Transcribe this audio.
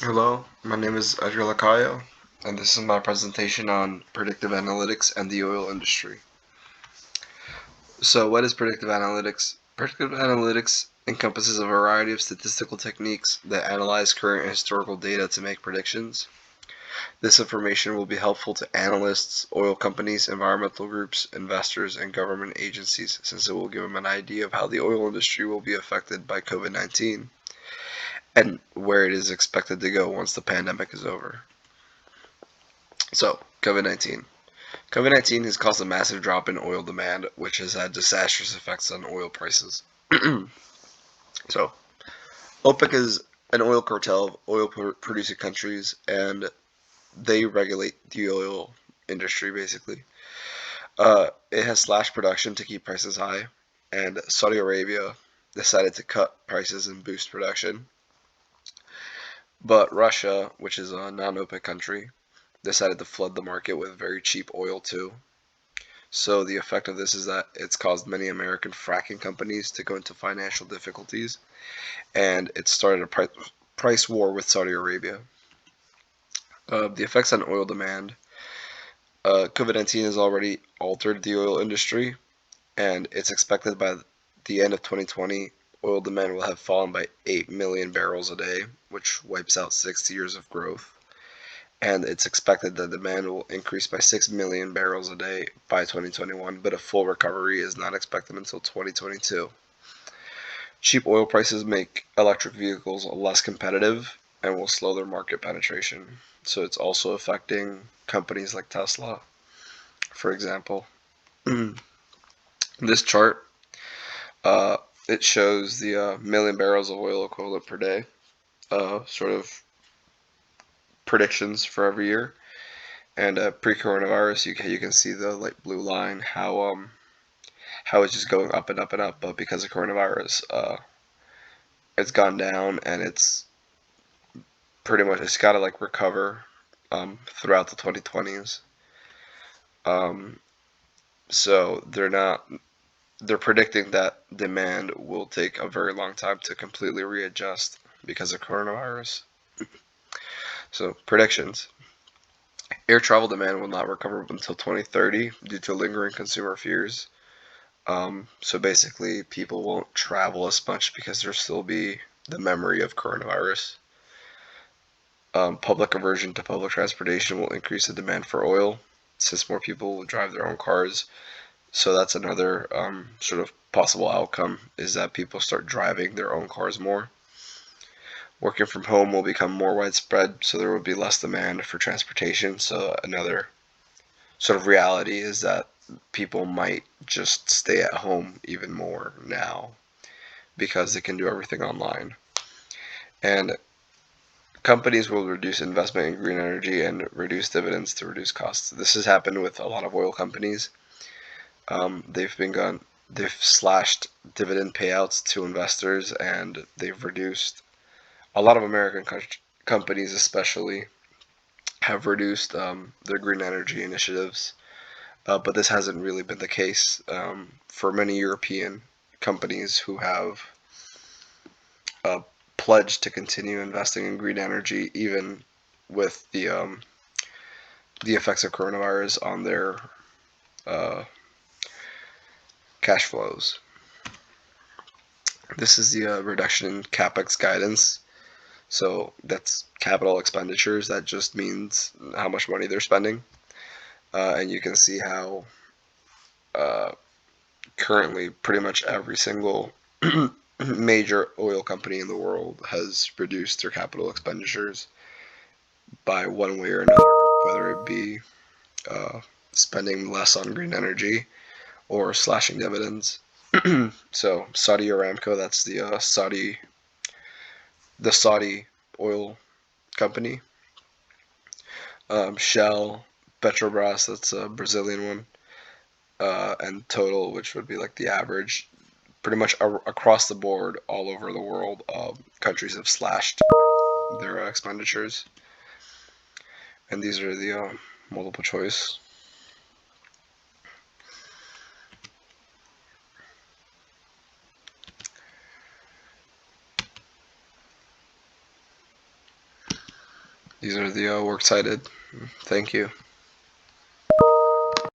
Hello, my name is Edgar Lacayo, and this is my presentation on predictive analytics and the oil industry. So, what is predictive analytics? Predictive analytics encompasses a variety of statistical techniques that analyze current and historical data to make predictions. This information will be helpful to analysts, oil companies, environmental groups, investors, and government agencies, since it will give them an idea of how the oil industry will be affected by COVID-19 and where it is expected to go once the pandemic is over. So, COVID-19. COVID-19 has caused a massive drop in oil demand, which has had disastrous effects on oil prices. So, OPEC is an oil cartel of oil producing countries, and they regulate the oil industry basically. It has slashed production to keep prices high, and Saudi Arabia decided to cut prices and boost production. But Russia, which is a non OPEC country, decided to flood the market with very cheap oil too. So the effect of this is that it's caused many American fracking companies to go into financial difficulties, and it started a price war with Saudi Arabia. The effects on oil demand. COVID-19 has already altered the oil industry, and it's expected by the end of 2020, oil demand will have fallen by 8 million barrels a day, which wipes out 60 years of growth. And it's expected that demand will increase by 6 million barrels a day by 2021, but a full recovery is not expected until 2022. Cheap oil prices make electric vehicles less competitive and will slow their market penetration. So it's also affecting companies like Tesla, for example. This chart, uh, it shows the million barrels of oil equivalent per day, sort of predictions for every year. And pre-coronavirus, you can see the light blue line how it's just going up and up and up. But because of coronavirus, it's gone down, and it's got to like recover throughout the 2020s. So they're predicting that demand will take a very long time to completely readjust because of coronavirus. So predictions. Air travel demand will not recover until 2030 due to lingering consumer fears. So basically, people won't travel as much because there'll still be the memory of coronavirus. Public aversion to public transportation will increase the demand for oil since more people will drive their own cars. So that's another sort of possible outcome, is that people start driving their own cars more. Working from home will become more widespread, so there will be less demand for transportation. So another sort of reality is that people might just stay at home even more now because they can do everything online. And companies will reduce investment in green energy and reduce dividends to reduce costs. This has happened with a lot of oil companies. They've slashed dividend payouts to investors, and they've reduced a lot of American companies, especially, have reduced their green energy initiatives. But this hasn't really been the case for many European companies who have uh, pledged to continue investing in green energy, even with the effects of coronavirus on their uh, cash flows. This is the reduction in capex guidance. So that's capital expenditures. That just means how much money they're spending. And you can see how uh, currently pretty much every single major oil company in the world has reduced their capital expenditures by one way or another, whether it be uh, spending less on green energy or slashing dividends. So Saudi Aramco, that's the Saudi oil company. Shell, Petrobras, that's a Brazilian one, and Total, which would be like the average. Pretty much across the board, all over the world, countries have slashed their expenditures, and these are the multiple choice. These are the works cited. Thank you.